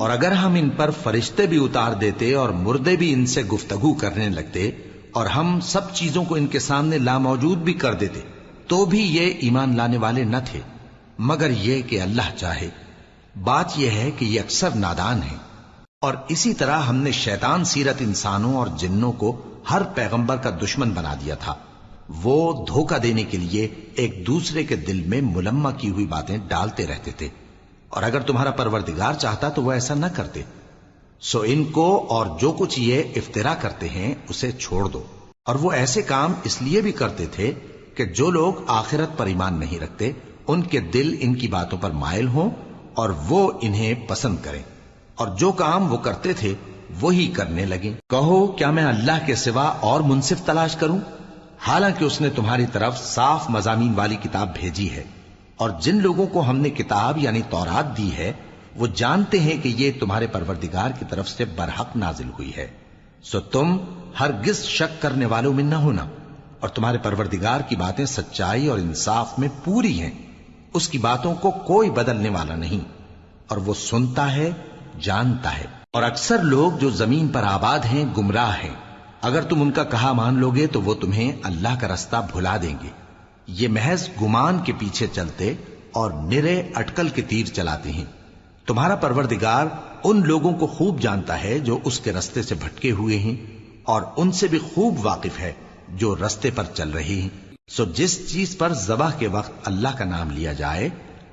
اور اگر ہم ان پر فرشتے بھی اتار دیتے اور مردے بھی ان سے گفتگو کرنے لگتے اور ہم سب چیزوں کو ان کے سامنے لاموجود بھی کر دیتے تو بھی یہ ایمان لانے والے نہ تھے، مگر یہ کہ اللہ چاہے۔ بات یہ ہے کہ یہ اکثر نادان ہیں۔ اور اسی طرح ہم نے شیطان سیرت انسانوں اور جنوں کو ہر پیغمبر کا دشمن بنا دیا تھا۔ وہ دھوکہ دینے کے لیے ایک دوسرے کے دل میں ملمہ کی ہوئی باتیں ڈالتے رہتے تھے، اور اگر تمہارا پروردگار چاہتا تو وہ ایسا نہ کرتے۔ سو ان کو اور جو کچھ یہ افطرا کرتے ہیں اسے چھوڑ دو۔ اور وہ ایسے کام اس لیے بھی کرتے تھے کہ جو لوگ آخرت پر ایمان نہیں رکھتے ان کے دل ان کی باتوں پر مائل ہوں اور وہ انہیں پسند کریں، اور جو کام وہ کرتے تھے وہی کرنے لگیں۔ کہو کیا میں اللہ کے سوا اور منصف تلاش کروں، حالانکہ اس نے تمہاری طرف صاف مضامین والی کتاب بھیجی ہے، اور جن لوگوں کو ہم نے کتاب یعنی تورات دی ہے وہ جانتے ہیں کہ یہ تمہارے پروردگار کی طرف سے برحق نازل ہوئی ہے۔ سو تم ہرگز شک کرنے والوں میں نہ ہونا، اور تمہارے پروردگار کی باتیں سچائی اور انصاف میں پوری ہیں، اس کی باتوں کو کوئی بدلنے والا نہیں، اور وہ سنتا ہے جانتا ہے۔ اور اکثر لوگ جو زمین پر آباد ہیں گمراہ ہیں، اگر تم ان کا کہا مان لوگے تو وہ تمہیں اللہ کا رستہ بھلا دیں گے۔ یہ محض گمان کے پیچھے چلتے اور نرے اٹکل کے تیر چلاتے ہیں۔ تمہارا پروردگار ان لوگوں کو خوب جانتا ہے جو اس کے رستے سے بھٹکے ہوئے ہیں، اور ان سے بھی خوب واقف ہے جو رستے پر چل رہے ہیں۔ سو جس چیز پر ذبح کے وقت اللہ کا نام لیا جائے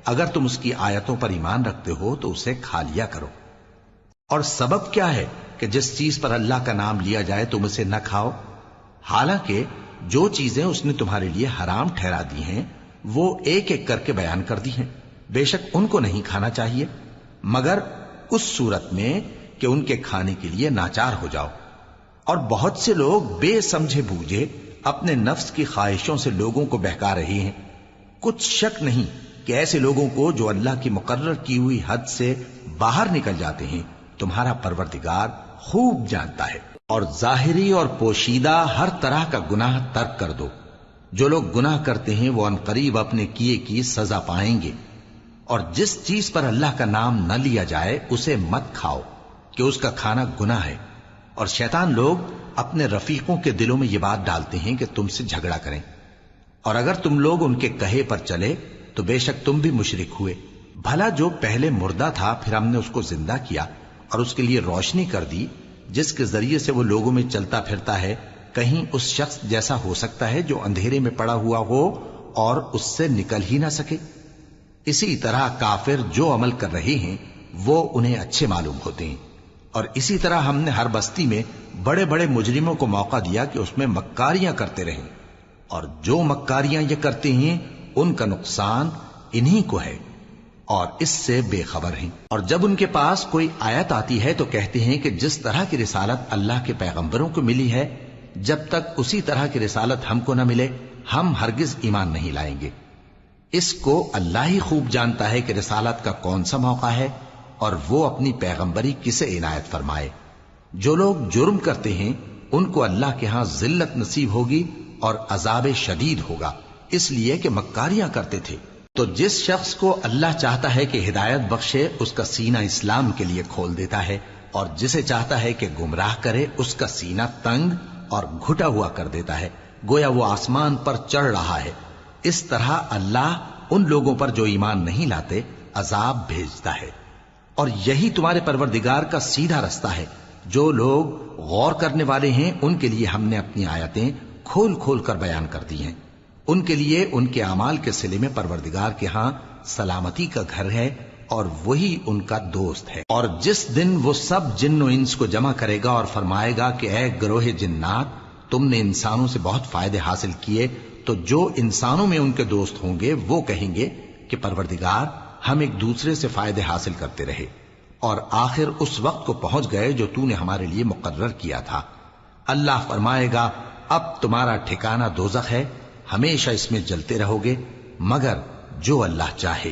اگر تم اس کی آیتوں پر ایمان رکھتے ہو تو اسے کھا لیا کرو۔ اور سبب کیا ہے کہ جس چیز پر اللہ کا نام لیا جائے تم اسے نہ کھاؤ، حالانکہ جو چیزیں اس نے تمہارے لیے حرام ٹھہرا دی ہیں وہ ایک ایک کر کے بیان کر دی ہیں۔ بے شک ان کو نہیں کھانا چاہیے مگر اس صورت میں کہ ان کے کھانے کے لیے ناچار ہو جاؤ۔ اور بہت سے لوگ بے سمجھے بوجھے اپنے نفس کی خواہشوں سے لوگوں کو بہکا رہے ہیں۔ کچھ شک نہیں کہ ایسے لوگوں کو جو اللہ کی مقرر کی ہوئی حد سے باہر نکل جاتے ہیں تمہارا پروردگار خوب جانتا ہے۔ اور ظاہری اور پوشیدہ ہر طرح کا گناہ ترک کر دو۔ جو لوگ گناہ کرتے ہیں وہ عنقریب اپنے کیے کی سزا پائیں گے۔ اور جس چیز پر اللہ کا نام نہ لیا جائے اسے مت کھاؤ کہ اس کا کھانا گناہ ہے۔ اور شیطان لوگ اپنے رفیقوں کے دلوں میں یہ بات ڈالتے ہیں کہ تم سے جھگڑا کریں، اور اگر تم لوگ ان کے کہے پر چلے تو بے شک تم بھی مشرک ہوئے۔ بھلا جو پہلے مردہ تھا پھر ہم نے اس کو زندہ کیا اور اس کے لیے روشنی کر دی جس کے ذریعے سے وہ لوگوں میں چلتا پھرتا ہے، کہیں اس شخص جیسا ہو سکتا ہے جو اندھیرے میں پڑا ہوا ہو اور اس سے نکل ہی نہ سکے؟ اسی طرح کافر جو عمل کر رہے ہیں وہ انہیں اچھے معلوم ہوتے ہیں۔ اور اسی طرح ہم نے ہر بستی میں بڑے بڑے مجرموں کو موقع دیا کہ اس میں مکاریاں کرتے رہیں، اور جو مکاریاں یہ کرتے ہیں ان کا نقصان انہی کو ہے اور اس سے بے خبر ہیں۔ اور جب ان کے پاس کوئی آیت آتی ہے تو کہتے ہیں کہ جس طرح کی رسالت اللہ کے پیغمبروں کو ملی ہے جب تک اسی طرح کی رسالت ہم کو نہ ملے ہم ہرگز ایمان نہیں لائیں گے۔ اس کو اللہ ہی خوب جانتا ہے کہ رسالت کا کون سا موقع ہے اور وہ اپنی پیغمبری کسے عنایت فرمائے۔ جو لوگ جرم کرتے ہیں ان کو اللہ کے ہاں ذلت نصیب ہوگی اور عذاب شدید ہوگا، اس لیے کہ مکاریاں کرتے تھے۔ تو جس شخص کو اللہ چاہتا ہے کہ ہدایت بخشے اس کا سینہ اسلام کے لیے کھول دیتا ہے، اور جسے چاہتا ہے کہ گمراہ کرے اس کا سینہ تنگ اور گھٹا ہوا کر دیتا ہے، گویا وہ آسمان پر چڑھ رہا ہے۔ اس طرح اللہ ان لوگوں پر جو ایمان نہیں لاتے عذاب بھیجتا ہے۔ اور یہی تمہارے پروردگار کا سیدھا رستہ ہے۔ جو لوگ غور کرنے والے ہیں ان کے لیے ہم نے اپنی آیتیں کھول کھول کر بیان کر دی ہیں۔ ان کے لیے ان کے اعمال کے صلے میں پروردگار کے ہاں سلامتی کا گھر ہے اور وہی ان کا دوست ہے۔ اور جس دن وہ سب جن و انس کو جمع کرے گا اور فرمائے گا کہ اے گروہ جنات تم نے انسانوں سے بہت فائدے حاصل کیے، تو جو انسانوں میں ان کے دوست ہوں گے وہ کہیں گے کہ پروردگار ہم ایک دوسرے سے فائدے حاصل کرتے رہے اور آخر اس وقت کو پہنچ گئے جو تو نے ہمارے لیے مقرر کیا تھا۔ اللہ فرمائے گا اب تمہارا ٹھکانہ دوزخ ہے، ہمیشہ اس میں جلتے رہو گے مگر جو اللہ چاہے،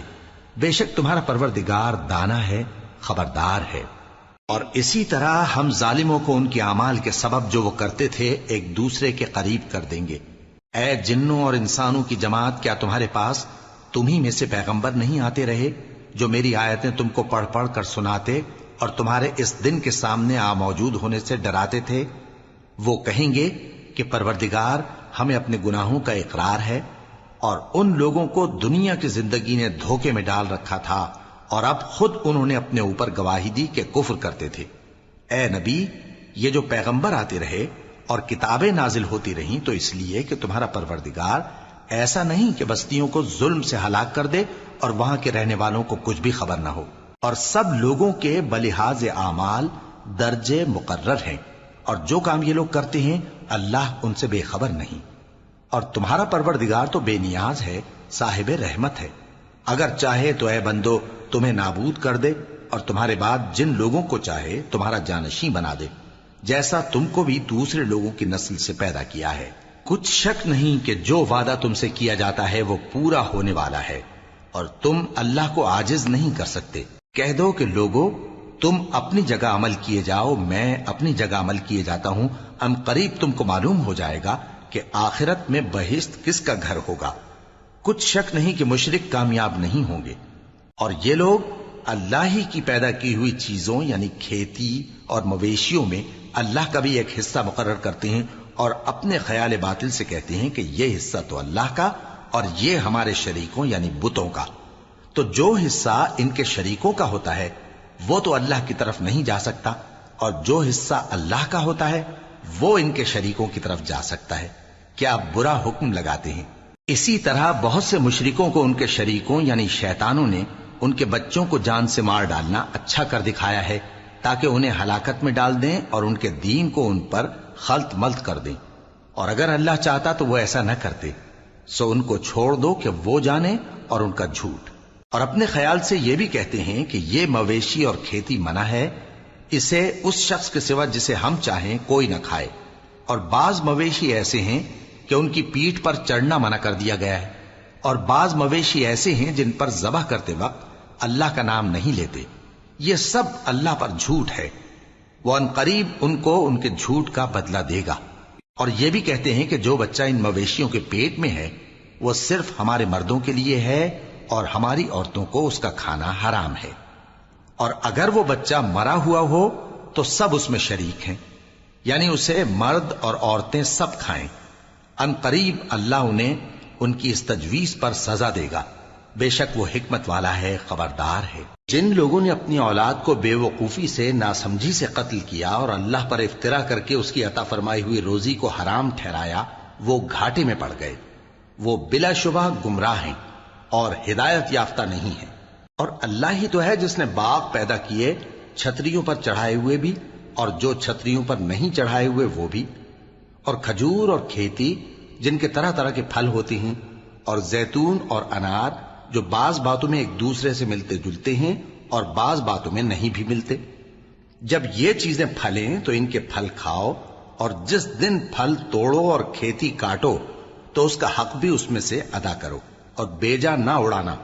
بے شک تمہارا پروردگار دانا ہے، خبردار ہے۔ اور اسی طرح ہم ظالموں کو ان کے اعمال کے سبب جو وہ کرتے تھے ایک دوسرے کے قریب کر دیں گے۔ اے جنوں اور انسانوں کی جماعت، کیا تمہارے پاس تمہیں میں سے پیغمبر نہیں آتے رہے جو میری آیتیں تم کو پڑھ پڑھ کر سناتے اور تمہارے اس دن کے سامنے آ موجود ہونے سے ڈراتے تھے؟ وہ کہیں گے کہ پروردگار ہمیں اپنے گناہوں کا اقرار ہے، اور ان لوگوں کو دنیا کی زندگی نے دھوکے میں ڈال رکھا تھا اور اب خود انہوں نے اپنے اوپر گواہی دی کہ کفر کرتے تھے۔ اے نبی، یہ جو پیغمبر آتے رہے اور کتابیں نازل ہوتی رہیں تو اس لیے کہ تمہارا پروردگار ایسا نہیں کہ بستیوں کو ظلم سے ہلاک کر دے اور وہاں کے رہنے والوں کو کچھ بھی خبر نہ ہو، اور سب لوگوں کے بلحاظ اعمال درجے مقرر ہیں، اور جو کام یہ لوگ کرتے ہیں اللہ ان سے بے خبر نہیں۔ اور تمہارا پروردگار تو بے نیاز ہے، صاحب رحمت ہے، اگر چاہے تو اے بندو تمہیں نابود کر دے اور تمہارے بعد جن لوگوں کو چاہے تمہارا جانشین بنا دے، جیسا تم کو بھی دوسرے لوگوں کی نسل سے پیدا کیا ہے۔ کچھ شک نہیں کہ جو وعدہ تم سے کیا جاتا ہے وہ پورا ہونے والا ہے، اور تم اللہ کو عاجز نہیں کر سکتے۔ کہہ دو کہ لوگو تم اپنی جگہ عمل کیے جاؤ، میں اپنی جگہ عمل کیے جاتا ہوں، ان قریب تم کو معلوم ہو جائے گا کہ آخرت میں بہشت کس کا گھر ہوگا۔ کچھ شک نہیں کہ مشرک کامیاب نہیں ہوں گے، اور یہ لوگ اللہ ہی کی پیدا کی ہوئی چیزوں یعنی کھیتی اور مویشیوں میں اللہ کا بھی ایک حصہ مقرر کرتے ہیں، اور اپنے خیال باطل سے کہتے ہیں کہ یہ حصہ تو اللہ کا اور یہ ہمارے شریکوں یعنی بتوں کا۔ تو جو حصہ ان کے شریکوں کا ہوتا ہے وہ تو اللہ کی طرف نہیں جا سکتا، اور جو حصہ اللہ کا ہوتا ہے وہ ان کے شریکوں کی طرف جا سکتا ہے۔ کیا برا حکم لگاتے ہیں؟ اسی طرح بہت سے مشرکوں کو ان کے شریکوں یعنی شیطانوں نے ان کے بچوں کو جان سے مار ڈالنا اچھا کر دکھایا ہے، تاکہ انہیں ہلاکت میں ڈال دیں اور ان کے دین کو ان پر خلط ملط کر دیں، اور اگر اللہ چاہتا تو وہ ایسا نہ کرتے۔ سو ان کو چھوڑ دو کہ وہ جانے اور ان کا جھوٹ۔ اور اپنے خیال سے یہ بھی کہتے ہیں کہ یہ مویشی اور کھیتی منع ہے، اسے اس شخص کے سوا جسے ہم چاہیں کوئی نہ کھائے، اور بعض مویشی ایسے ہیں کہ ان کی پیٹھ پر چڑھنا منع کر دیا گیا ہے، اور بعض مویشی ایسے ہیں جن پر ذبح کرتے وقت اللہ کا نام نہیں لیتے۔ یہ سب اللہ پر جھوٹ ہے، وہ ان قریب ان کو ان کے جھوٹ کا بدلہ دے گا۔ اور یہ بھی کہتے ہیں کہ جو بچہ ان مویشیوں کے پیٹ میں ہے وہ صرف ہمارے مردوں کے لیے ہے اور ہماری عورتوں کو اس کا کھانا حرام ہے، اور اگر وہ بچہ مرا ہوا ہو تو سب اس میں شریک ہیں، یعنی اسے مرد اور عورتیں سب کھائیں۔ ان قریب اللہ انہیں ان کی اس تجویز پر سزا دے گا، بے شک وہ حکمت والا ہے، خبردار ہے۔ جن لوگوں نے اپنی اولاد کو بے وقوفی سے ناسمجھی سے قتل کیا اور اللہ پر افترا کر کے اس کی عطا فرمائی ہوئی روزی کو حرام ٹھہرایا، وہ گھاٹے میں پڑ گئے، وہ بلا شبہ گمراہ ہیں اور ہدایت یافتہ نہیں ہیں۔ اور اللہ ہی تو ہے جس نے باغ پیدا کیے، چھتریوں پر چڑھائے ہوئے بھی اور جو چھتریوں پر نہیں چڑھائے ہوئے وہ بھی، اور کھجور اور کھیتی جن کے طرح طرح کے پھل ہوتے ہیں، اور زیتون اور انار جو بعض باتوں میں ایک دوسرے سے ملتے جلتے ہیں اور بعض باتوں میں نہیں بھی ملتے۔ جب یہ چیزیں پھلیں تو ان کے پھل کھاؤ، اور جس دن پھل توڑو اور کھیتی کاٹو تو اس کا حق بھی اس میں سے ادا کرو، اور بیجا نہ اڑانا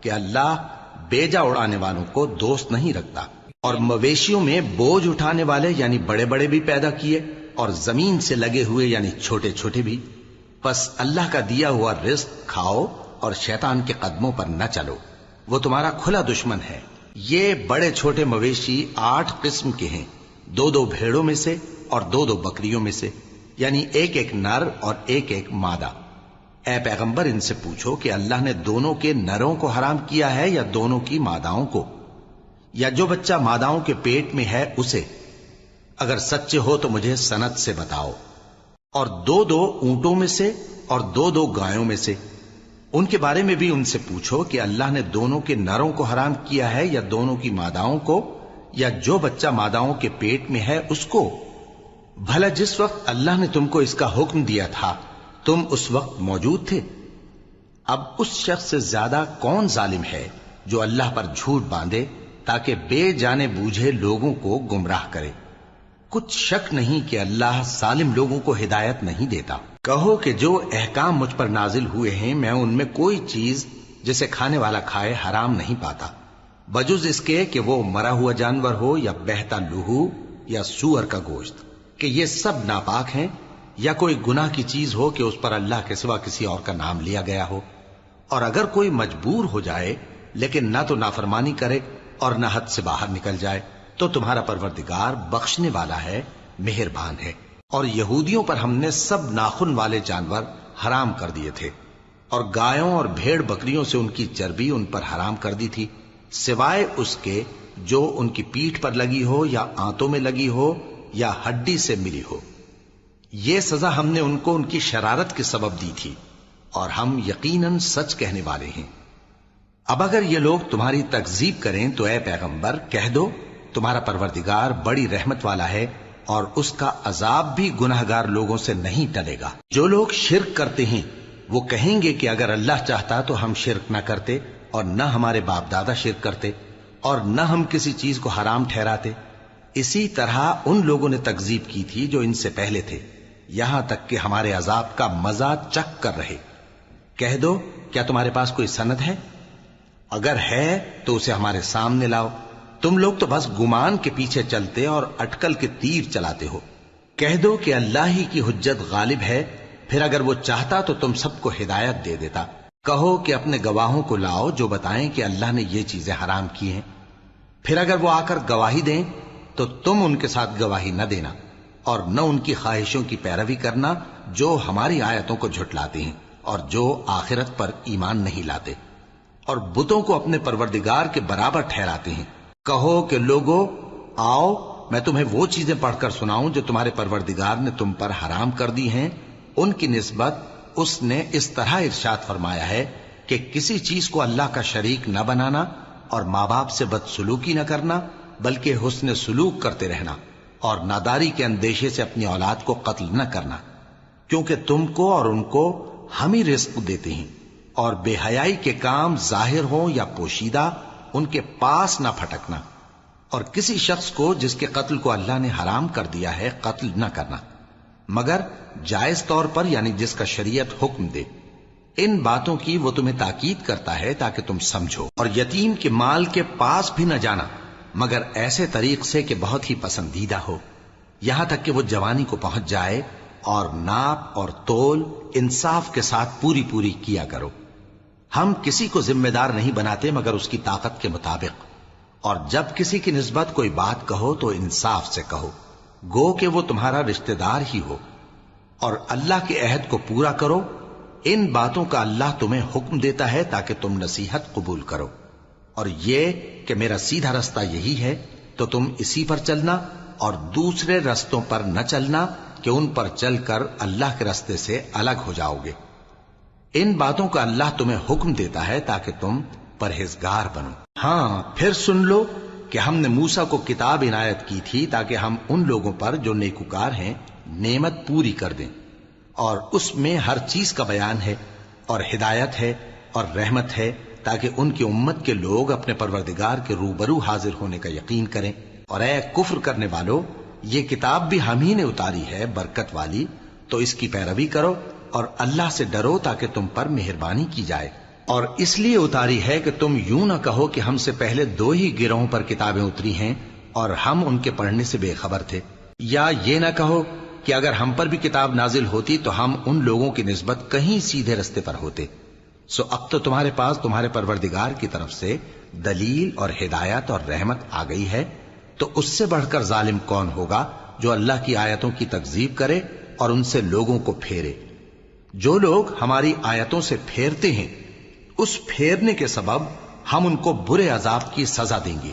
کہ اللہ بیجا اڑانے والوں کو دوست نہیں رکھتا۔ اور مویشیوں میں بوجھ اٹھانے والے یعنی بڑے بڑے بھی پیدا کیے، اور زمین سے لگے ہوئے یعنی چھوٹے چھوٹے بھی۔ بس اللہ کا دیا ہوا رزق کھاؤ اور شیطان کے قدموں پر نہ چلو، وہ تمہارا کھلا دشمن ہے۔ یہ بڑے چھوٹے مویشی 8 قسم کے ہیں، 2 بھیڑوں میں سے اور 2 بکریوں میں سے، یعنی ایک نر اور ایک مادہ۔ اے پیغمبر ان سے پوچھو کہ اللہ نے دونوں کے نروں کو حرام کیا ہے یا دونوں کی ماداؤں کو، یا جو بچہ ماداؤں کے پیٹ میں ہے اسے؟ اگر سچے ہو تو مجھے سند سے بتاؤ۔ اور 2 اونٹوں میں سے اور 2 گایوں میں سے، ان کے بارے میں بھی ان سے پوچھو کہ اللہ نے دونوں کے نروں کو حرام کیا ہے یا دونوں کی ماداؤں کو، یا جو بچہ ماداؤں کے پیٹ میں ہے اس کو؟ بھلا جس وقت اللہ نے تم کو اس کا حکم دیا تھا تم اس وقت موجود تھے؟ اب اس شخص سے زیادہ کون ظالم ہے جو اللہ پر جھوٹ باندھے تاکہ بے جانے بوجھے لوگوں کو گمراہ کرے۔ کچھ شک نہیں کہ اللہ ظالم لوگوں کو ہدایت نہیں دیتا۔ کہو کہ جو احکام مجھ پر نازل ہوئے ہیں میں ان میں کوئی چیز جسے کھانے والا کھائے حرام نہیں پاتا، بجز اس کے کہ وہ مرا ہوا جانور ہو یا بہتا لہو یا سور کا گوشت، کہ یہ سب ناپاک ہیں، یا کوئی گناہ کی چیز ہو کہ اس پر اللہ کے سوا کسی اور کا نام لیا گیا ہو۔ اور اگر کوئی مجبور ہو جائے لیکن نہ تو نافرمانی کرے اور نہ حد سے باہر نکل جائے، تو تمہارا پروردگار بخشنے والا ہے، مہربان ہے۔ اور یہودیوں پر ہم نے سب ناخن والے جانور حرام کر دیے تھے، اور گایوں اور بھیڑ بکریوں سے ان کی چربی ان پر حرام کر دی تھی، سوائے اس کے جو ان کی پیٹھ پر لگی ہو یا آنتوں میں لگی ہو یا ہڈی سے ملی ہو۔ یہ سزا ہم نے ان کو ان کی شرارت کے سبب دی تھی، اور ہم یقیناً سچ کہنے والے ہیں۔ اب اگر یہ لوگ تمہاری تکذیب کریں تو اے پیغمبر کہہ دو، تمہارا پروردگار بڑی رحمت والا ہے، اور اس کا عذاب بھی گناہگار لوگوں سے نہیں ٹلے گا۔ جو لوگ شرک کرتے ہیں وہ کہیں گے کہ اگر اللہ چاہتا تو ہم شرک نہ کرتے، اور نہ ہمارے باپ دادا شرک کرتے، اور نہ ہم کسی چیز کو حرام ٹھہراتے۔ اسی طرح ان لوگوں نے تکذیب کی تھی جو ان سے پہلے تھے، یہاں تک کہ ہمارے عذاب کا مزہ چکھ کر رہے۔ کہہ دو، کیا تمہارے پاس کوئی سند ہے؟ اگر ہے تو اسے ہمارے سامنے لاؤ۔ تم لوگ تو بس گمان کے پیچھے چلتے اور اٹکل کے تیر چلاتے ہو۔ کہہ دو کہ اللہ ہی کی حجت غالب ہے، پھر اگر وہ چاہتا تو تم سب کو ہدایت دے دیتا۔ کہو کہ اپنے گواہوں کو لاؤ جو بتائیں کہ اللہ نے یہ چیزیں حرام کی ہیں، پھر اگر وہ آ کر گواہی دیں تو تم ان کے ساتھ گواہی نہ دینا، اور نہ ان کی خواہشوں کی پیروی کرنا جو ہماری آیتوں کو جھٹلاتے ہیں اور جو آخرت پر ایمان نہیں لاتے، اور بتوں کو اپنے پروردگار کے برابر ٹھہراتے ہیں۔ کہو کہ لوگو آؤ، میں تمہیں وہ چیزیں پڑھ کر سناؤں جو تمہارے پروردگار نے تم پر حرام کر دی ہیں۔ ان کی نسبت اس نے اس طرح ارشاد فرمایا ہے کہ کسی چیز کو اللہ کا شریک نہ بنانا، اور ماں باپ سے بدسلوکی نہ کرنا، بلکہ حسن سلوک کرتے رہنا، اور ناداری کے اندیشے سے اپنی اولاد کو قتل نہ کرنا، کیونکہ تم کو اور ان کو ہم ہی رزق دیتے ہیں۔ اور بے حیائی کے کام ظاہر ہوں یا پوشیدہ ان کے پاس نہ پھٹکنا، اور کسی شخص کو جس کے قتل کو اللہ نے حرام کر دیا ہے قتل نہ کرنا، مگر جائز طور پر، یعنی جس کا شریعت حکم دے۔ ان باتوں کی وہ تمہیں تاکید کرتا ہے تاکہ تم سمجھو۔ اور یتیم کے مال کے پاس بھی نہ جانا مگر ایسے طریق سے کہ بہت ہی پسندیدہ ہو، یہاں تک کہ وہ جوانی کو پہنچ جائے، اور ناپ اور تول انصاف کے ساتھ پوری پوری کیا کرو۔ ہم کسی کو ذمہ دار نہیں بناتے مگر اس کی طاقت کے مطابق، اور جب کسی کی نسبت کوئی بات کہو تو انصاف سے کہو، گو کہ وہ تمہارا رشتہ دار ہی ہو، اور اللہ کے عہد کو پورا کرو۔ ان باتوں کا اللہ تمہیں حکم دیتا ہے تاکہ تم نصیحت قبول کرو، اور یہ کہ میرا سیدھا رستہ یہی ہے تو تم اسی پر چلنا، اور دوسرے رستوں پر نہ چلنا کہ ان پر چل کر اللہ کے رستے سے الگ ہو جاؤ گے۔ ان باتوں کا اللہ تمہیں حکم دیتا ہے تاکہ تم پرہیزگار بنو۔ ہاں، پھر سن لو کہ ہم نے موسیٰ کو کتاب عنایت کی تھی تاکہ ہم ان لوگوں پر جو نیکوکار ہیں نعمت پوری کر دیں، اور اس میں ہر چیز کا بیان ہے، اور ہدایت ہے اور رحمت ہے، تاکہ ان کی امت کے لوگ اپنے پروردگار کے روبرو حاضر ہونے کا یقین کریں۔ اور اے کفر کرنے والو، یہ کتاب بھی ہم ہی نے اتاری ہے برکت والی، تو اس کی پیروی کرو اور اللہ سے ڈرو تاکہ تم پر مہربانی کی جائے۔ اور اس لیے اتاری ہے کہ تم یوں نہ کہو کہ ہم سے پہلے 2 ہی گروہوں پر کتابیں اتری ہیں اور ہم ان کے پڑھنے سے بے خبر تھے، یا یہ نہ کہو کہ اگر ہم پر بھی کتاب نازل ہوتی تو ہم ان لوگوں کی نسبت کہیں سیدھے رستے پر ہوتے۔ سو اب تو تمہارے پاس تمہارے پروردگار کی طرف سے دلیل اور ہدایت اور رحمت آ گئی ہے، تو اس سے بڑھ کر ظالم کون ہوگا جو اللہ کی آیتوں کی تکذیب کرے اور ان سے لوگوں کو پھیرے۔ جو لوگ ہماری آیتوں سے پھیرتے ہیں اس پھیرنے کے سبب ہم ان کو برے عذاب کی سزا دیں گے۔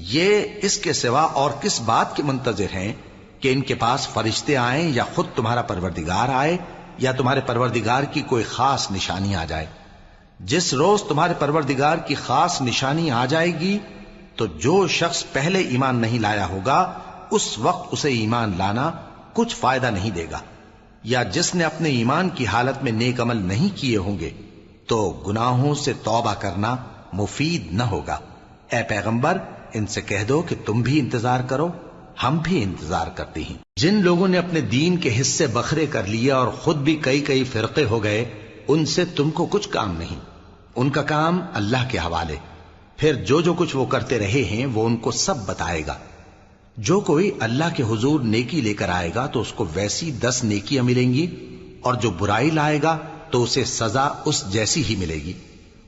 یہ اس کے سوا اور کس بات کے منتظر ہیں کہ ان کے پاس فرشتے آئیں یا خود تمہارا پروردگار آئے یا تمہارے پروردگار کی کوئی خاص نشانی آ جائے۔ جس روز تمہارے پروردگار کی خاص نشانی آ جائے گی تو جو شخص پہلے ایمان نہیں لایا ہوگا اس وقت اسے ایمان لانا کچھ فائدہ نہیں دے گا، یا جس نے اپنے ایمان کی حالت میں نیک عمل نہیں کیے ہوں گے تو گناہوں سے توبہ کرنا مفید نہ ہوگا۔ اے پیغمبر، ان سے کہہ دو کہ تم بھی انتظار کرو، ہم بھی انتظار کرتے ہیں۔ جن لوگوں نے اپنے دین کے حصے بکھرے کر لیے اور خود بھی کئی فرقے ہو گئے، ان سے تم کو کچھ کام نہیں، ان کا کام اللہ کے حوالے۔ پھر جو کچھ وہ کرتے رہے ہیں وہ ان کو سب بتائے گا۔ جو کوئی اللہ کے حضور نیکی لے کر آئے گا تو اس کو ویسی 10 نیکیاں ملیں گی، اور جو برائی لائے گا تو اسے سزا اس جیسی ہی ملے گی،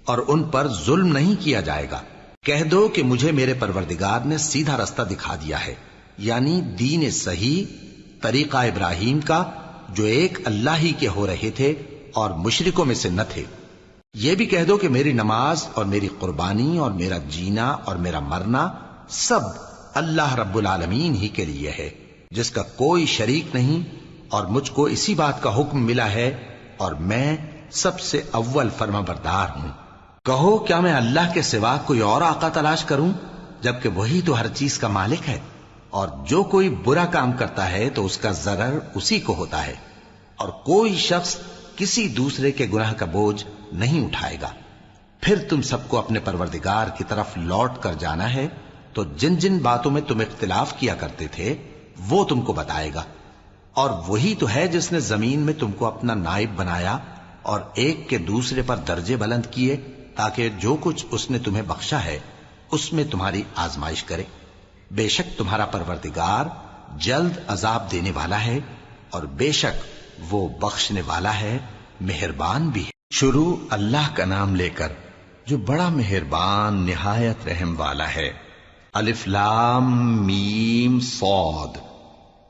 اور ان پر ظلم نہیں کیا جائے گا۔ کہہ دو کہ مجھے میرے پروردگار نے سیدھا رستہ دکھا دیا ہے، یعنی دین صحیح، طریقہ ابراہیم کا، جو ایک اللہ ہی کے ہو رہے تھے اور مشرکوں میں سے نہ تھے۔ یہ بھی کہہ دو کہ میری نماز اور میری قربانی اور میرا جینا اور میرا مرنا سب اللہ رب العالمین ہی کے لیے ہے، جس کا کوئی شریک نہیں، اور مجھ کو اسی بات کا حکم ملا ہے اور میں سب سے اول فرما بردار ہوں۔ کہو کیا میں اللہ کے سوا کوئی اور آقا تلاش کروں، جبکہ وہی تو ہر چیز کا مالک ہے، اور جو کوئی برا کام کرتا ہے تو اس کا ضرر اسی کو ہوتا ہے، اور کوئی شخص کسی دوسرے کے گناہ کا بوجھ نہیں اٹھائے گا۔ پھر تم سب کو اپنے پروردگار کی طرف لوٹ کر جانا ہے، تو جن جن باتوں میں تم اختلاف کیا کرتے تھے وہ تم کو بتائے گا، اور وہی تو ہے جس نے زمین میں تم کو اپنا نائب بنایا اور ایک کے دوسرے پر درجے بلند کیے، تاکہ جو کچھ اس نے تمہیں بخشا ہے اس میں تمہاری آزمائش کرے۔ بے شک تمہارا پروردگار جلد عذاب دینے والا ہے، اور بے شک وہ بخشنے والا ہے، مہربان بھی ہے۔ شروع اللہ کا نام لے کر جو بڑا مہربان نہایت رحم والا ہے۔ الف لام میم صاد۔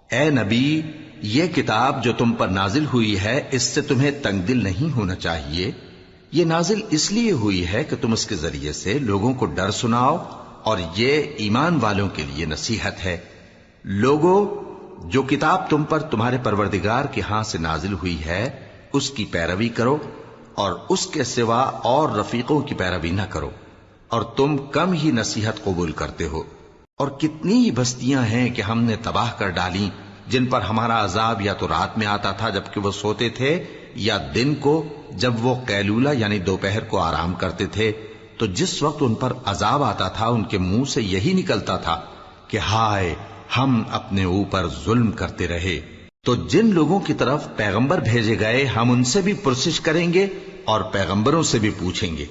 اے نبی، یہ کتاب جو تم پر نازل ہوئی ہے اس سے تمہیں تنگ دل نہیں ہونا چاہیے۔ یہ نازل اس لیے ہوئی ہے کہ تم اس کے ذریعے سے لوگوں کو ڈر سناؤ، اور یہ ایمان والوں کے لیے نصیحت ہے۔ لوگوں، جو کتاب تم پر تمہارے پروردگار کے ہاں سے نازل ہوئی ہے اس کی پیروی کرو، اور اس کے سوا اور رفیقوں کی پیروی نہ کرو، اور تم کم ہی نصیحت قبول کرتے ہو۔ اور کتنی ہی بستیاں ہیں کہ ہم نے تباہ کر ڈالیں، جن پر ہمارا عذاب یا تو رات میں آتا تھا جبکہ وہ سوتے تھے، یا دن کو جب وہ قیلولہ یعنی دوپہر کو آرام کرتے تھے، تو جس وقت ان پر عذاب آتا تھا ان کے منہ سے یہی نکلتا تھا کہ ہائے، ہم اپنے اوپر ظلم کرتے رہے۔ تو جن لوگوں کی طرف پیغمبر بھیجے گئے ہم ان سے بھی پرسش کریں گے اور پیغمبروں سے بھی پوچھیں گے،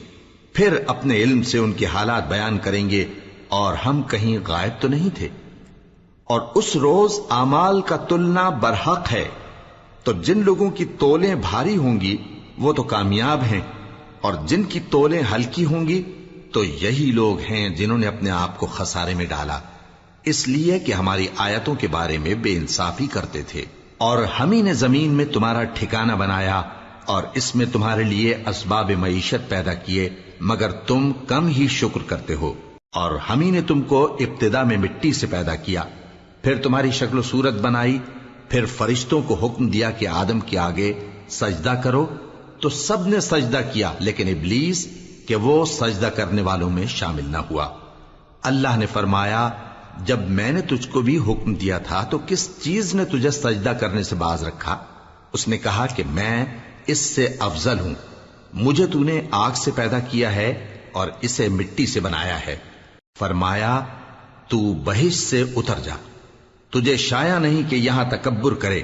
پھر اپنے علم سے ان کے حالات بیان کریں گے، اور ہم کہیں غائب تو نہیں تھے۔ اور اس روز اعمال کا تلنا برحق ہے، تو جن لوگوں کی تولیں بھاری ہوں گی وہ تو کامیاب ہیں، اور جن کی تولیں ہلکی ہوں گی تو یہی لوگ ہیں جنہوں نے اپنے آپ کو خسارے میں ڈالا، اس لیے کہ ہماری آیتوں کے بارے میں بے انصافی کرتے تھے۔ اور ہم ہی نے زمین میں تمہارا ٹھکانہ بنایا، اور اس میں تمہارے لیے اسباب معیشت پیدا کیے، مگر تم کم ہی شکر کرتے ہو۔ اور ہم ہی نے تم کو ابتدا میں مٹی سے پیدا کیا، پھر تمہاری شکل و صورت بنائی، پھر فرشتوں کو حکم دیا کہ آدم کے آگے سجدہ کرو، تو سب نے سجدہ کیا، لیکن ابلیس کہ وہ سجدہ کرنے والوں میں شامل نہ ہوا۔ اللہ نے فرمایا، جب میں نے تجھ کو بھی حکم دیا تھا تو کس چیز نے تجھے سجدہ کرنے سے باز رکھا؟ اس نے کہا کہ میں اس سے افضل ہوں، مجھے تو نے آگ سے پیدا کیا ہے اور اسے مٹی سے بنایا ہے۔ فرمایا، تو بہشت سے اتر جا، تجھے شایع نہیں کہ یہاں تکبر کرے،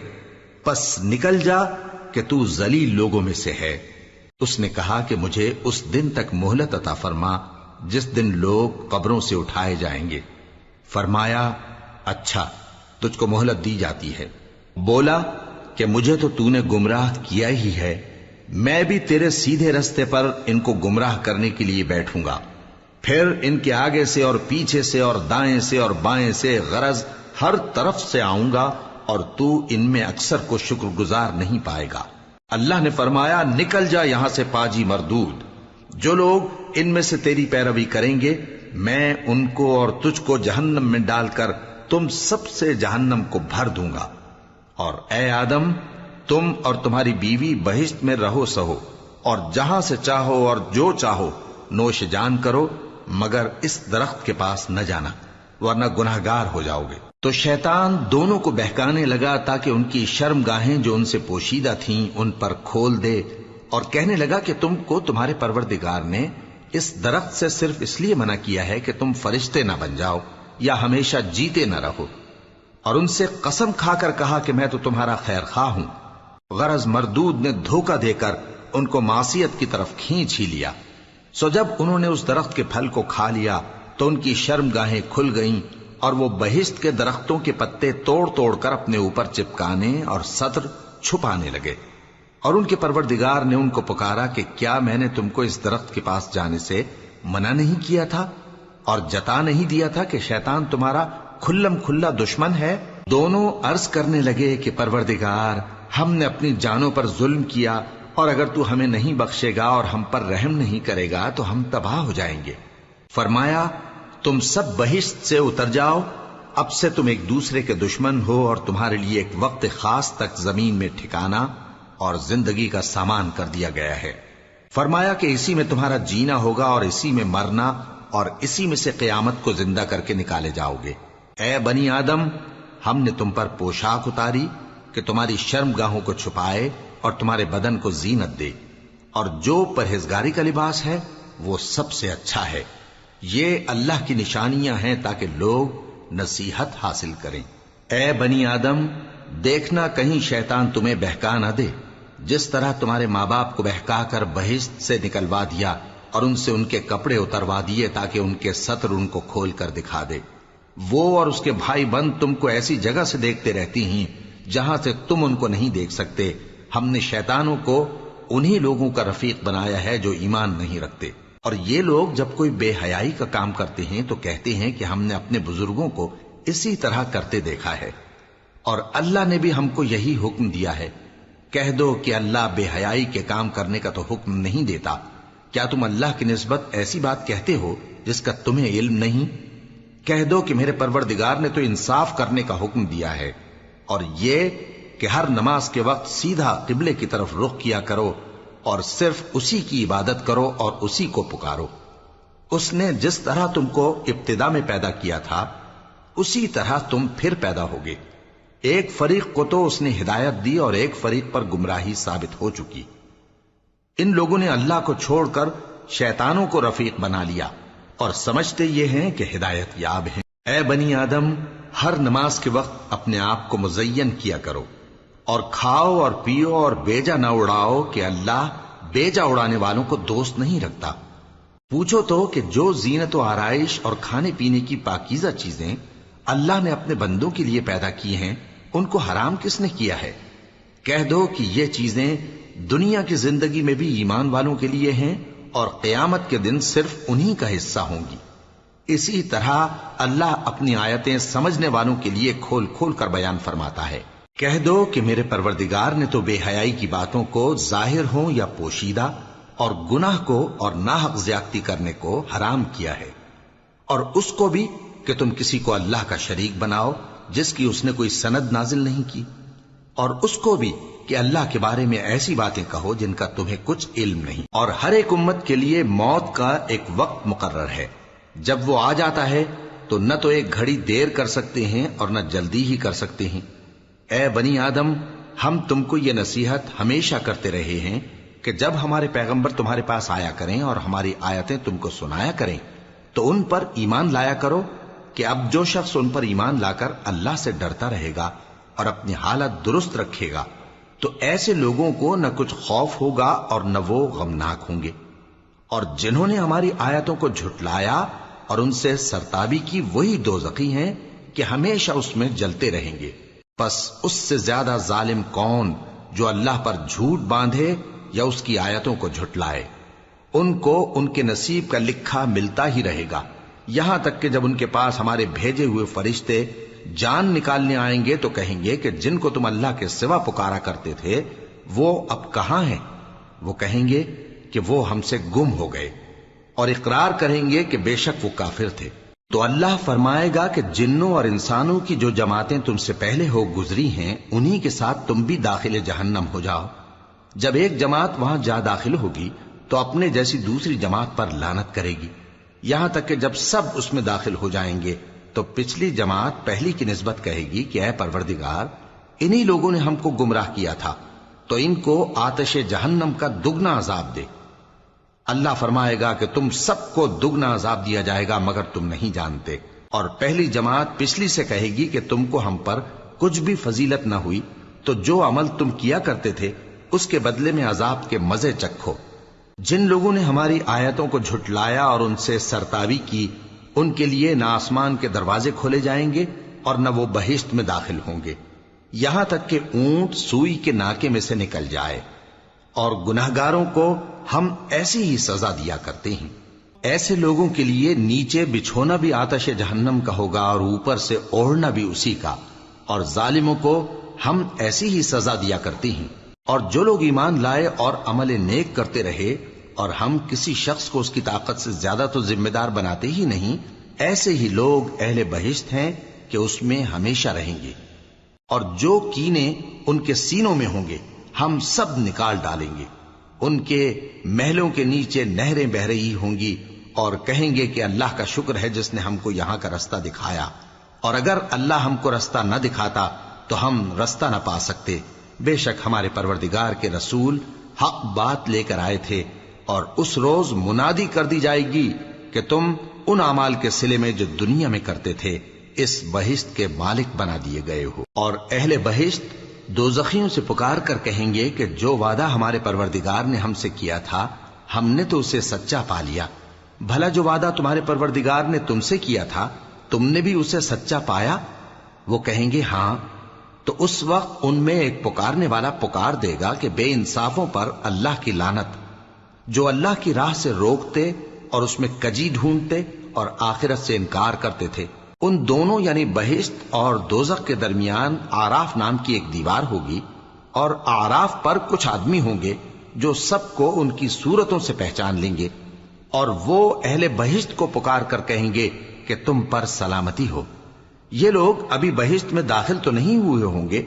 پس نکل جا کہ تو ذلیل لوگوں میں سے ہے۔ اس نے کہا کہ مجھے اس دن تک مہلت عطا فرما جس دن لوگ قبروں سے اٹھائے جائیں گے۔ فرمایا، اچھا، تجھ کو مہلت دی جاتی ہے۔ بولا کہ مجھے تو نے گمراہ کیا ہی ہے، میں بھی تیرے سیدھے رستے پر ان کو گمراہ کرنے کے لیے بیٹھوں گا، پھر ان کے آگے سے اور پیچھے سے اور دائیں سے اور بائیں سے، غرض ہر طرف سے آؤں گا، اور تو ان میں اکثر کو شکر گزار نہیں پائے گا۔ اللہ نے فرمایا، نکل جا یہاں سے پاجی مردود، جو لوگ ان میں سے تیری پیروی کریں گے میں ان کو اور تجھ کو جہنم میں ڈال کر تم سب سے جہنم کو بھر دوں گا۔ اور اے آدم، تم اور تمہاری بیوی بہشت میں رہو سہو، اور جہاں سے چاہو اور جو چاہو نوش جان کرو، مگر اس درخت کے پاس نہ جانا، ورنہ گناہگار ہو جاؤ گے۔ تو شیطان دونوں کو بہکانے لگا تاکہ ان کی شرم گاہیں جو ان سے پوشیدہ تھیں ان پر کھول دے، اور کہنے لگا کہ تم کو تمہارے پروردگار نے اس درخت سے صرف اس لیے منع کیا ہے کہ تم فرشتے نہ بن جاؤ یا ہمیشہ جیتے نہ رہو۔ اور ان سے قسم کھا کر کہا کہ میں تو تمہارا خیر خواہ ہوں۔ غرض مردود نے دھوکہ دے کر ان کو معصیت کی طرف کھینچ ہی لیا۔ سو جب انہوں نے اس درخت کے پھل کو کھا لیا تو ان کی شرم گاہیں کھل گئیں، اور وہ بہشت کے درختوں کے پتے توڑ توڑ کر اپنے اوپر چپکانے اور سطر چھپانے لگے۔ اور ان کے پروردگار نے ان کو پکارا کہ کیا میں نے تم کو اس درخت کے پاس جانے سے منع نہیں کیا تھا؟ اور جتا نہیں دیا تھا کہ شیطان تمہارا کھلم کھلا دشمن ہے؟ دونوں عرض کرنے لگے کہ پروردگار، ہم نے اپنی جانوں پر ظلم کیا، اور اگر تو ہمیں نہیں بخشے گا اور ہم پر رحم نہیں کرے گا تو ہم تباہ ہو جائیں گے۔ فرمایا تم سب بہشت سے اتر جاؤ، اب سے تم ایک دوسرے کے دشمن ہو، اور تمہارے لیے ایک وقت خاص تک زمین میں ٹھکانا اور زندگی کا سامان کر دیا گیا ہے۔ فرمایا کہ اسی میں تمہارا جینا ہوگا اور اسی میں مرنا، اور اسی میں سے قیامت کو زندہ کر کے نکالے جاؤ گے۔ اے بنی آدم، ہم نے تم پر پوشاک اتاری کہ تمہاری شرم گاہوں کو چھپائے اور تمہارے بدن کو زینت دے، اور جو پرہیزگاری کا لباس ہے وہ سب سے اچھا ہے۔ یہ اللہ کی نشانیاں ہیں تاکہ لوگ نصیحت حاصل کریں۔ اے بنی آدم، دیکھنا کہیں شیطان تمہیں بہکا نہ دے، جس طرح تمہارے ماں باپ کو بہکا کر بہشت سے نکلوا دیا اور ان سے ان کے کپڑے اتروا دیے تاکہ ان کے ستر ان کو کھول کر دکھا دے۔ وہ اور اس کے بھائی بند تم کو ایسی جگہ سے دیکھتے رہتی ہیں جہاں سے تم ان کو نہیں دیکھ سکتے۔ ہم نے شیطانوں کو انہی لوگوں کا رفیق بنایا ہے جو ایمان نہیں رکھتے، اور یہ لوگ جب کوئی بے حیائی کا کام کرتے ہیں تو کہتے ہیں کہ ہم نے اپنے بزرگوں کو اسی طرح کرتے دیکھا ہے، اور اللہ نے بھی ہم کو یہی حکم دیا ہے۔ کہہ دو کہ اللہ بے حیائی کے کام کرنے کا تو حکم نہیں دیتا۔ کیا تم اللہ کی نسبت ایسی بات کہتے ہو جس کا تمہیں علم نہیں؟ کہہ دو کہ میرے پروردگار نے تو انصاف کرنے کا حکم دیا ہے، اور یہ کہ ہر نماز کے وقت سیدھا قبلے کی طرف رخ کیا کرو اور صرف اسی کی عبادت کرو اور اسی کو پکارو۔ اس نے جس طرح تم کو ابتدا میں پیدا کیا تھا اسی طرح تم پھر پیدا ہوگے۔ ایک فریق کو تو اس نے ہدایت دی اور ایک فریق پر گمراہی ثابت ہو چکی۔ ان لوگوں نے اللہ کو چھوڑ کر شیطانوں کو رفیق بنا لیا اور سمجھتے یہ ہیں کہ ہدایت یاب ہیں۔ اے بنی آدم، ہر نماز کے وقت اپنے آپ کو مزین کیا کرو، اور کھاؤ اور پیو اور بیجا نہ اڑاؤ کہ اللہ بیجا اڑانے والوں کو دوست نہیں رکھتا۔ پوچھو تو کہ جو زینت و آرائش اور کھانے پینے کی پاکیزہ چیزیں اللہ نے اپنے بندوں کے لیے پیدا کی ہیں ان کو حرام کس نے کیا ہے؟ کہہ دو کہ یہ چیزیں دنیا کی زندگی میں بھی ایمان والوں کے لیے ہیں اور قیامت کے دن صرف انہی کا حصہ ہوں گی۔ اسی طرح اللہ اپنی آیتیں سمجھنے والوں کے لیے کھول کھول کر بیان فرماتا ہے۔ کہہ دو کہ میرے پروردگار نے تو بے حیائی کی باتوں کو ظاہر ہوں یا پوشیدہ، اور گناہ کو اور ناحق زیادتی کرنے کو حرام کیا ہے، اور اس کو بھی کہ تم کسی کو اللہ کا شریک بناؤ جس کی اس نے کوئی سند نازل نہیں کی، اور اس کو بھی کہ اللہ کے بارے میں ایسی باتیں کہو جن کا تمہیں کچھ علم نہیں۔ اور ہر ایک امت کے لیے موت کا ایک وقت مقرر ہے، جب وہ آ جاتا ہے تو نہ تو ایک گھڑی دیر کر سکتے ہیں اور نہ جلدی ہی کر سکتے ہیں۔ اے بنی آدم، ہم تم کو یہ نصیحت ہمیشہ کرتے رہے ہیں کہ جب ہمارے پیغمبر تمہارے پاس آیا کریں اور ہماری آیتیں تم کو سنایا کریں تو ان پر ایمان لایا کرو، کہ اب جو شخص ان پر ایمان لا کر اللہ سے ڈرتا رہے گا اور اپنی حالت درست رکھے گا تو ایسے لوگوں کو نہ کچھ خوف ہوگا اور نہ وہ غمناک ہوں گے۔ اور جنہوں نے ہماری آیتوں کو جھٹلایا اور ان سے سرتابی کی وہی دوزخی ہیں کہ ہمیشہ اس میں جلتے رہیں گے۔ پس اس سے زیادہ ظالم کون جو اللہ پر جھوٹ باندھے یا اس کی آیتوں کو جھٹلائے؟ ان کو ان کے نصیب کا لکھا ملتا ہی رہے گا، یہاں تک کہ جب ان کے پاس ہمارے بھیجے ہوئے فرشتے جان نکالنے آئیں گے تو کہیں گے کہ جن کو تم اللہ کے سوا پکارا کرتے تھے وہ اب کہاں ہیں؟ وہ کہیں گے کہ وہ ہم سے گم ہو گئے، اور اقرار کریں گے کہ بے شک وہ کافر تھے۔ تو اللہ فرمائے گا کہ جنوں اور انسانوں کی جو جماعتیں تم سے پہلے ہو گزری ہیں انہی کے ساتھ تم بھی داخل جہنم ہو جاؤ۔ جب ایک جماعت وہاں جا داخل ہوگی تو اپنے جیسی دوسری جماعت پر لعنت کرے گی، یہاں تک کہ جب سب اس میں داخل ہو جائیں گے تو پچھلی جماعت پہلی کی نسبت کہے گی کہ اے پروردگار، انہی لوگوں نے ہم کو گمراہ کیا تھا، تو ان کو آتش جہنم کا دگنا عذاب دے۔ اللہ فرمائے گا کہ تم سب کو دگنا عذاب دیا جائے گا مگر تم نہیں جانتے۔ اور پہلی جماعت پچھلی سے کہے گی کہ تم کو ہم پر کچھ بھی فضیلت نہ ہوئی، تو جو عمل تم کیا کرتے تھے اس کے بدلے میں عذاب کے مزے چکھو۔ جن لوگوں نے ہماری آیتوں کو جھٹلایا اور ان سے سرتابی کی ان کے لیے نہ آسمان کے دروازے کھولے جائیں گے اور نہ وہ بہشت میں داخل ہوں گے، یہاں تک کہ اونٹ سوئی کے ناکے میں سے نکل جائے، اور گناہگاروں کو ہم ایسی ہی سزا دیا کرتے ہیں۔ ایسے لوگوں کے لیے نیچے بچھونا بھی آتش جہنم کا ہوگا اور اوپر سے اوڑھنا بھی اسی کا، اور ظالموں کو ہم ایسی ہی سزا دیا کرتی ہیں۔ اور جو لوگ ایمان لائے اور عمل نیک کرتے رہے اور ہم کسی شخص کو اس کی طاقت سے زیادہ تو ذمہ دار بناتے ہی نہیں، ایسے ہی لوگ اہل بہشت ہیں کہ اس میں ہمیشہ رہیں گے۔ اور جو کینے ان کے سینوں میں ہوں گے ہم سب نکال ڈالیں گے۔ ان کے محلوں کے نیچے نہریں بہ رہی ہوں گی اور کہیں گے کہ اللہ کا شکر ہے جس نے ہم کو یہاں کا رستہ دکھایا، اور اگر اللہ ہم کو رستہ نہ دکھاتا تو ہم رستہ نہ پا سکتے۔ بے شک ہمارے پروردگار کے رسول حق بات لے کر آئے تھے، اور اس روز منادی کر دی جائے گی کہ تم ان اعمال کے صلے میں جو دنیا میں کرتے تھے اس بہشت کے مالک بنا دیے گئے ہو۔ اور اہل بہشت دوزخیوں سے پکار کر کہیں گے کہ جو وعدہ ہمارے پروردگار نے ہم سے کیا تھا ہم نے تو اسے سچا پا لیا۔ بھلا جو وعدہ تمہارے پروردگار نے تم سے کیا تھا تم نے بھی اسے سچا پایا؟ وہ کہیں گے ہاں۔ تو اس وقت ان میں ایک پکارنے والا پکار دے گا کہ بے انصافوں پر اللہ کی لعنت، جو اللہ کی راہ سے روکتے اور اس میں کجی ڈھونڈتے اور آخرت سے انکار کرتے تھے۔ ان دونوں یعنی بہشت اور دوزخ کے درمیان آراف نام کی ایک دیوار ہوگی، اور آراف پر کچھ آدمی ہوں گے جو سب کو ان کی صورتوں سے پہچان لیں گے، اور وہ اہل بہشت کو پکار کر کہیں گے کہ تم پر سلامتی ہو۔ یہ لوگ ابھی بہشت میں داخل تو نہیں ہوئے ہوں گے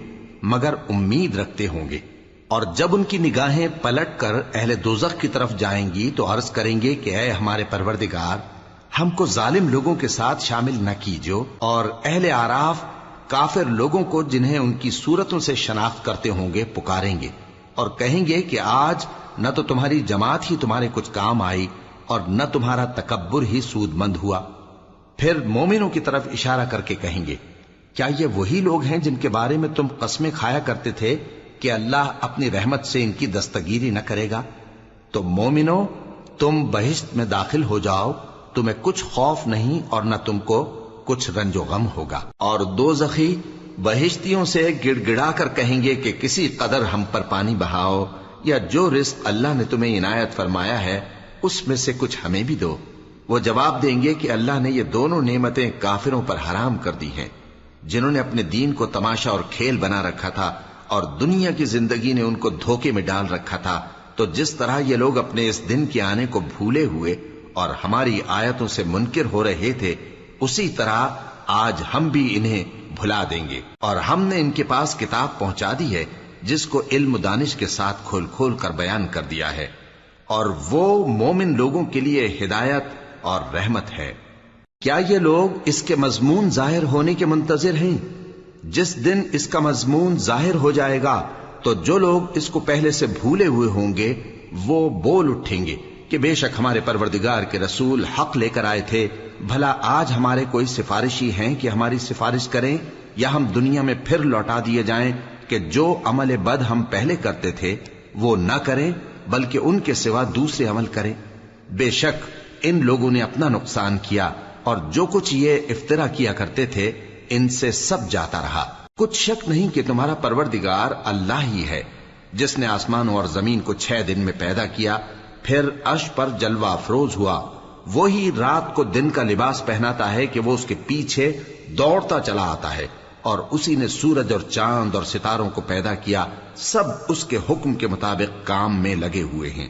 مگر امید رکھتے ہوں گے، اور جب ان کی نگاہیں پلٹ کر اہل دوزخ کی طرف جائیں گی تو عرض کریں گے کہ اے ہمارے پروردگار، ہم کو ظالم لوگوں کے ساتھ شامل نہ کیجو۔ اور اہل آراف کافر لوگوں کو جنہیں ان کی صورتوں سے شناخت کرتے ہوں گے پکاریں گے اور کہیں گے کہ آج نہ تو تمہاری جماعت ہی تمہارے کچھ کام آئی اور نہ تمہارا تکبر ہی سود مند ہوا۔ پھر مومنوں کی طرف اشارہ کر کے کہیں گے کیا یہ وہی لوگ ہیں جن کے بارے میں تم قسمیں کھایا کرتے تھے کہ اللہ اپنی رحمت سے ان کی دستگیری نہ کرے گا؟ تو مومنوں، تم بہشت میں داخل ہو جاؤ، تمہیں کچھ خوف نہیں اور نہ تم کو کچھ رنج و غم ہوگا۔ اور دوزخی بہشتیوں سے گڑ گڑا کر کہیں گے کہ کسی قدر ہم پر پانی بہاؤ، یا جو رزق اللہ نے تمہیں عنایت فرمایا ہے اس میں سے کچھ ہمیں بھی دو۔ وہ جواب دیں گے کہ اللہ نے یہ دونوں نعمتیں کافروں پر حرام کر دی ہیں، جنہوں نے اپنے دین کو تماشا اور کھیل بنا رکھا تھا اور دنیا کی زندگی نے ان کو دھوکے میں ڈال رکھا تھا۔ تو جس طرح یہ لوگ اپنے اس دن کے آنے کو بھولے ہوئے اور ہماری آیتوں سے منکر ہو رہے تھے، اسی طرح آج ہم بھی انہیں بھلا دیں گے۔ اور ہم نے ان کے پاس کتاب پہنچا دی ہے جس کو علم و دانش کے ساتھ کھول کھول کر بیان کر دیا ہے، اور وہ مومن لوگوں کے لیے ہدایت اور رحمت ہے۔ کیا یہ لوگ اس کے مضمون ظاہر ہونے کے منتظر ہیں؟ جس دن اس کا مضمون ظاہر ہو جائے گا تو جو لوگ اس کو پہلے سے بھولے ہوئے ہوں گے وہ بول اٹھیں گے کہ بے شک ہمارے پروردگار کے رسول حق لے کر آئے تھے۔ بھلا آج ہمارے کوئی سفارشی ہیں کہ ہماری سفارش کریں، یا ہم دنیا میں پھر لوٹا دیے جائیں کہ جو عمل بد ہم پہلے کرتے تھے وہ نہ کریں بلکہ ان کے سوا دوسرے عمل کریں۔ بے شک ان لوگوں نے اپنا نقصان کیا، اور جو کچھ یہ افترا کیا کرتے تھے ان سے سب جاتا رہا۔ کچھ شک نہیں کہ تمہارا پروردگار اللہ ہی ہے جس نے آسمانوں اور زمین کو 6 دن میں پیدا کیا، پھر عرش پر جلوہ افروز ہوا۔ وہی رات کو دن کا لباس پہناتا ہے کہ وہ اس کے پیچھے دوڑتا چلا آتا ہے، اور اسی نے سورج اور چاند اور ستاروں کو پیدا کیا، سب اس کے حکم کے مطابق کام میں لگے ہوئے ہیں۔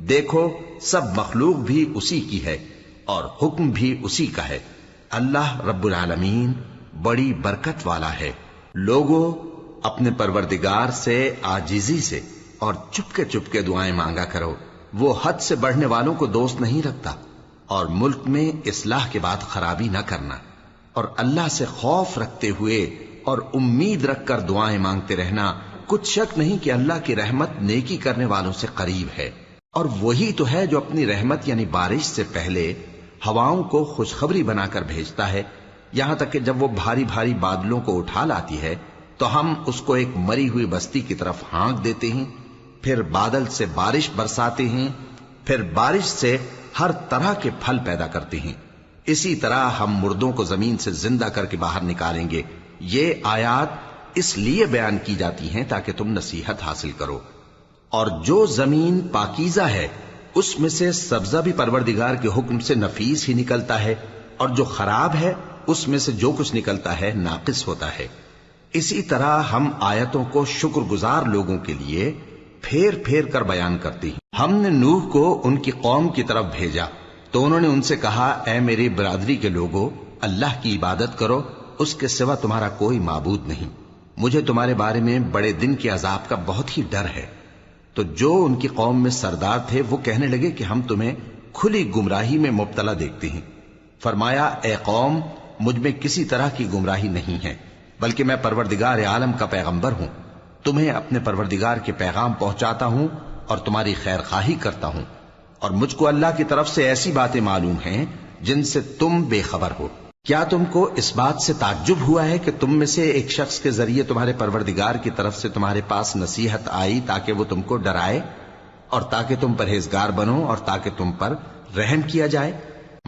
دیکھو سب مخلوق بھی اسی کی ہے اور حکم بھی اسی کا ہے۔ اللہ رب العالمین بڑی برکت والا ہے۔ لوگوں، اپنے پروردگار سے عاجزی سے اور چپکے دعائیں مانگا کرو، وہ حد سے بڑھنے والوں کو دوست نہیں رکھتا، اور ملک میں اصلاح کے بعد خرابی نہ کرنا، اور اللہ سے خوف رکھتے ہوئے اور امید رکھ کر دعائیں مانگتے رہنا۔ کچھ شک نہیں کہ اللہ کی رحمت نیکی کرنے والوں سے قریب ہے، اور وہی تو ہے جو اپنی رحمت یعنی بارش سے پہلے ہواؤں کو خوشخبری بنا کر بھیجتا ہے، یہاں تک کہ جب وہ بھاری بھاری بادلوں کو اٹھا لاتی ہے تو ہم اس کو ایک مری ہوئی بستی کی طرف ہانک دیتے ہیں، پھر بادل سے بارش برساتے ہیں، پھر بارش سے ہر طرح کے پھل پیدا کرتے ہیں۔ اسی طرح ہم مردوں کو زمین سے زندہ کر کے باہر نکالیں گے۔ یہ آیات اس لیے بیان کی جاتی ہیں تاکہ تم نصیحت حاصل کرو۔ اور جو زمین پاکیزہ ہے اس میں سے سبزہ بھی پروردگار کے حکم سے نفیس ہی نکلتا ہے، اور جو خراب ہے اس میں سے جو کچھ نکلتا ہے ناقص ہوتا ہے۔ اسی طرح ہم آیتوں کو شکر گزار لوگوں کے لیے پھیر پھیر کر بیان کرتے ہیں۔ ہم نے نوح کو ان کی قوم کی طرف بھیجا تو انہوں نے ان سے کہا، اے میری برادری کے لوگوں، اللہ کی عبادت کرو، اس کے سوا تمہارا کوئی معبود نہیں۔ مجھے تمہارے بارے میں بڑے دن کے عذاب کا بہت ہی ڈر ہے۔ تو جو ان کی قوم میں سردار تھے وہ کہنے لگے کہ ہم تمہیں کھلی گمراہی میں مبتلا دیکھتے ہیں۔ فرمایا، اے قوم، مجھ میں کسی طرح کی گمراہی نہیں ہے، بلکہ میں پروردگار عالم کا پیغمبر ہوں۔ تمہیں اپنے پروردگار کے پیغام پہنچاتا ہوں اور تمہاری خیر خواہی کرتا ہوں، اور مجھ کو اللہ کی طرف سے ایسی باتیں معلوم ہیں جن سے تم بے خبر ہو۔ کیا تم کو اس بات سے تعجب ہوا ہے کہ تم میں سے ایک شخص کے ذریعے تمہارے پروردگار کی طرف سے تمہارے پاس نصیحت آئی تاکہ وہ تم کو ڈرائے اور تاکہ تم پرہیزگار بنو اور تاکہ تم پر رحم کیا جائے؟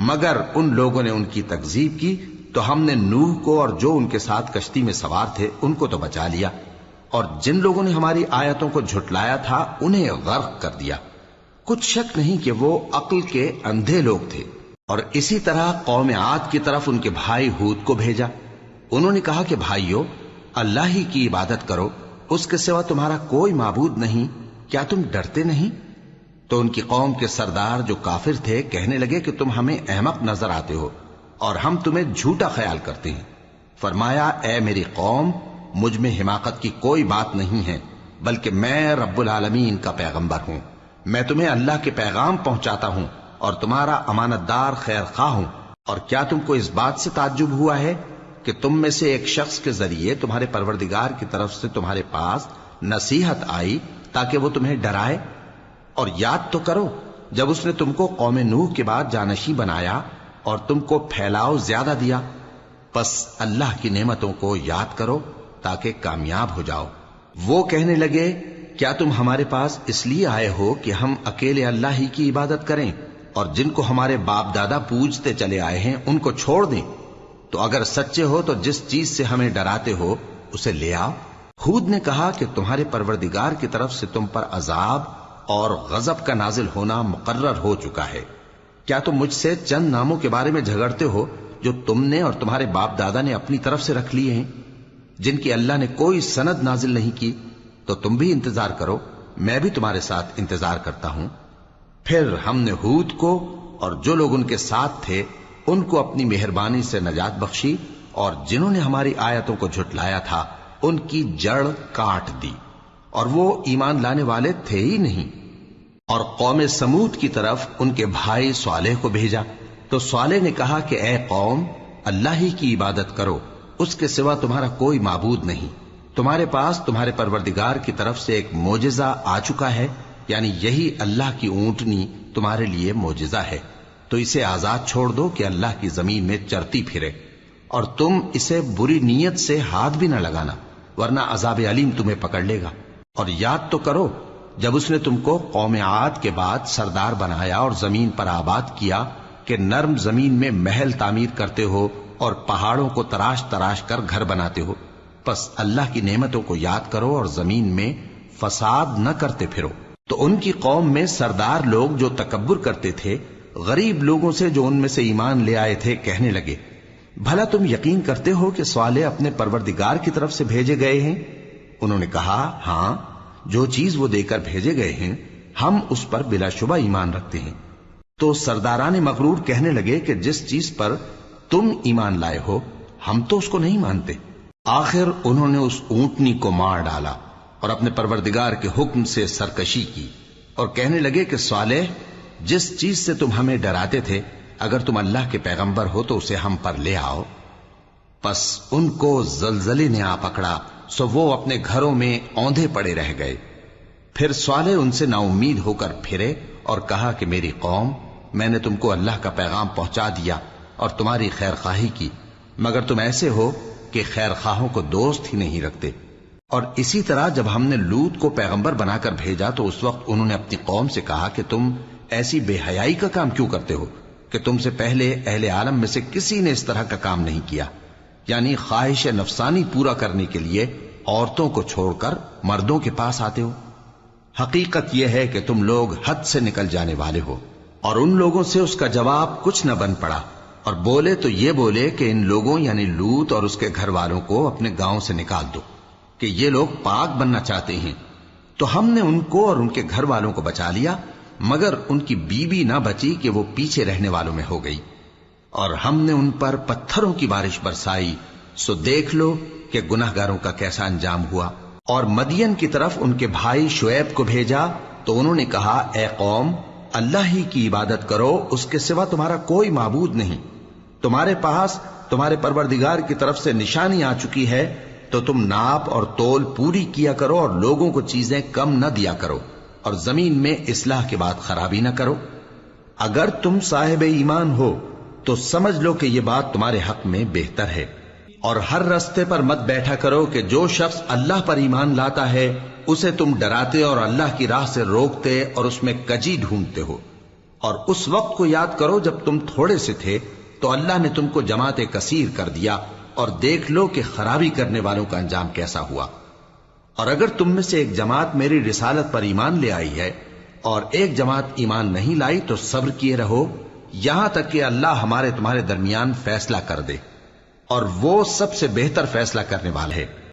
مگر ان لوگوں نے ان کی تکذیب کی تو ہم نے نوح کو اور جو ان کے ساتھ کشتی میں سوار تھے ان کو تو بچا لیا، اور جن لوگوں نے ہماری آیتوں کو جھٹلایا تھا انہیں غرق کر دیا۔ کچھ شک نہیں کہ وہ عقل کے اندھے لوگ تھے۔ اور اسی طرح قوم عاد کی طرف ان کے بھائی ہود کو بھیجا۔ انہوں نے کہا کہ بھائیو، اللہ ہی کی عبادت کرو، اس کے سوا تمہارا کوئی معبود نہیں، کیا تم ڈرتے نہیں؟ تو ان کی قوم کے سردار جو کافر تھے کہنے لگے کہ تم ہمیں احمق نظر آتے ہو اور ہم تمہیں جھوٹا خیال کرتے ہیں۔ فرمایا، اے میری قوم، مجھ میں حماقت کی کوئی بات نہیں ہے، بلکہ میں رب العالمین کا پیغمبر ہوں۔ میں تمہیں اللہ کے پیغام پہنچاتا ہوں اور تمہارا امانت دار خیر خواہ ہوں۔ اور کیا تم کو اس بات سے تعجب ہوا ہے کہ تم میں سے ایک شخص کے ذریعے تمہارے پروردگار کی طرف سے تمہارے پاس نصیحت آئی تاکہ وہ تمہیں ڈرائے؟ اور یاد تو کرو جب اس نے تم کو قوم نوح کے بعد جانشی بنایا اور تم کو پھیلاؤ زیادہ دیا۔ پس اللہ کی نعمتوں کو یاد کرو تاکہ کامیاب ہو جاؤ۔ وہ کہنے لگے، کیا تم ہمارے پاس اس لیے آئے ہو کہ ہم اکیلے اللہ ہی کی عبادت کریں اور جن کو ہمارے باپ دادا پوجتے چلے آئے ہیں ان کو چھوڑ دیں؟ تو اگر سچے ہو تو جس چیز سے ہمیں ڈراتے ہو اسے لے آؤ۔ ہود نے کہا کہ تمہارے پروردگار کی طرف سے تم پر عذاب اور غضب کا نازل ہونا مقرر ہو چکا ہے۔ کیا تم مجھ سے چند ناموں کے بارے میں جھگڑتے ہو جو تم نے اور تمہارے باپ دادا نے اپنی طرف سے رکھ لیے ہیں، جن کی اللہ نے کوئی سند نازل نہیں کی؟ تو تم بھی انتظار کرو، میں بھی تمہارے ساتھ انتظار کرتا ہوں۔ پھر ہم نے ہود کو اور جو لوگ ان کے ساتھ تھے ان کو اپنی مہربانی سے نجات بخشی، اور جنہوں نے ہماری آیتوں کو جھٹلایا تھا ان کی جڑ کاٹ دی، اور وہ ایمان لانے والے تھے ہی نہیں۔ اور قوم سمود کی طرف ان کے بھائی صالح کو بھیجا تو صالح نے کہا کہ اے قوم، اللہ ہی کی عبادت کرو، اس کے سوا تمہارا کوئی معبود نہیں۔ تمہارے پاس تمہارے پروردگار کی طرف سے ایک معجزہ آ چکا ہے، یعنی یہی اللہ کی اونٹنی تمہارے لیے معجزہ ہے، تو اسے آزاد چھوڑ دو کہ اللہ کی زمین میں چرتی پھرے، اور تم اسے بری نیت سے ہاتھ بھی نہ لگانا، ورنہ عذاب علیم تمہیں پکڑ لے گا۔ اور یاد تو کرو جب اس نے تم کو قوم عاد کے بعد سردار بنایا اور زمین پر آباد کیا کہ نرم زمین میں محل تعمیر کرتے ہو اور پہاڑوں کو تراش تراش کر گھر بناتے ہو۔ پس اللہ کی نعمتوں کو یاد کرو اور زمین میں فساد نہ کرتے پھرو۔ تو ان کی قوم میں سردار لوگ جو تکبر کرتے تھے غریب لوگوں سے جو ان میں سے ایمان لے آئے تھے کہنے لگے، بھلا تم یقین کرتے ہو کہ صالح اپنے پروردگار کی طرف سے بھیجے گئے ہیں؟ انہوں نے کہا، ہاں، جو چیز وہ دے کر بھیجے گئے ہیں ہم اس پر بلا شبہ ایمان رکھتے ہیں۔ تو سرداران مغرور کہنے لگے کہ جس چیز پر تم ایمان لائے ہو ہم تو اس کو نہیں مانتے۔ آخر انہوں نے اس اونٹنی کو مار ڈالا اور اپنے پروردگار کے حکم سے سرکشی کی، اور کہنے لگے کہ صالح، جس چیز سے تم ہمیں ڈراتے تھے اگر تم اللہ کے پیغمبر ہو تو اسے ہم پر لے آؤ۔ پس ان کو زلزلے نے آ پکڑا، سو وہ اپنے گھروں میں اوندھے پڑے رہ گئے۔ پھر صالح ان سے نا امید ہو کر پھرے اور کہا کہ میری قوم، میں نے تم کو اللہ کا پیغام پہنچا دیا اور تمہاری خیر خواہی کی، مگر تم ایسے ہو کہ خیر خواہوں کو دوست ہی نہیں رکھتے۔ اور اسی طرح جب ہم نے لوط کو پیغمبر بنا کر بھیجا تو اس وقت انہوں نے اپنی قوم سے کہا کہ تم ایسی بے حیائی کا کام کیوں کرتے ہو کہ تم سے پہلے اہل عالم میں سے کسی نے اس طرح کا کام نہیں کیا، یعنی خواہش نفسانی پورا کرنے کے لیے عورتوں کو چھوڑ کر مردوں کے پاس آتے ہو۔ حقیقت یہ ہے کہ تم لوگ حد سے نکل جانے والے ہو۔ اور ان لوگوں سے اس کا جواب کچھ نہ بن پڑا، اور بولے تو یہ بولے کہ ان لوگوں یعنی لوط اور اس کے گھر والوں کو اپنے گاؤں سے نکال دو کہ یہ لوگ پاک بننا چاہتے ہیں۔ تو ہم نے ان کو اور ان کے گھر والوں کو بچا لیا، مگر ان کی بیوی نہ بچی کہ وہ پیچھے رہنے والوں میں ہو گئی۔ اور ہم نے ان پر پتھروں کی بارش برسائی، سو دیکھ لو کہ گناہگاروں کا کیسا انجام ہوا۔ اور مدین کی طرف ان کے بھائی شعیب کو بھیجا تو انہوں نے کہا، اے قوم، اللہ ہی کی عبادت کرو، اس کے سوا تمہارا کوئی معبود نہیں۔ تمہارے پاس تمہارے پروردگار کی طرف سے نشانی آ چکی ہے، تو تم ناپ اور تول پوری کیا کرو اور لوگوں کو چیزیں کم نہ دیا کرو، اور زمین میں اصلاح کے بعد خرابی نہ کرو۔ اگر تم صاحب ایمان ہو تو سمجھ لو کہ یہ بات تمہارے حق میں بہتر ہے۔ اور ہر رستے پر مت بیٹھا کرو کہ جو شخص اللہ پر ایمان لاتا ہے اسے تم ڈراتے اور اللہ کی راہ سے روکتے اور اس میں کجی ڈھونڈتے ہو۔ اور اس وقت کو یاد کرو جب تم تھوڑے سے تھے تو اللہ نے تم کو جماعت کثیر کر دیا، اور دیکھ لو کہ خرابی کرنے والوں کا انجام کیسا ہوا۔ اور اگر تم میں سے ایک جماعت میری رسالت پر ایمان لے آئی ہے اور ایک جماعت ایمان نہیں لائی تو صبر کیے رہو یہاں تک کہ اللہ ہمارے تمہارے درمیان فیصلہ کر دے، اور وہ سب سے بہتر فیصلہ کرنے والا ہے۔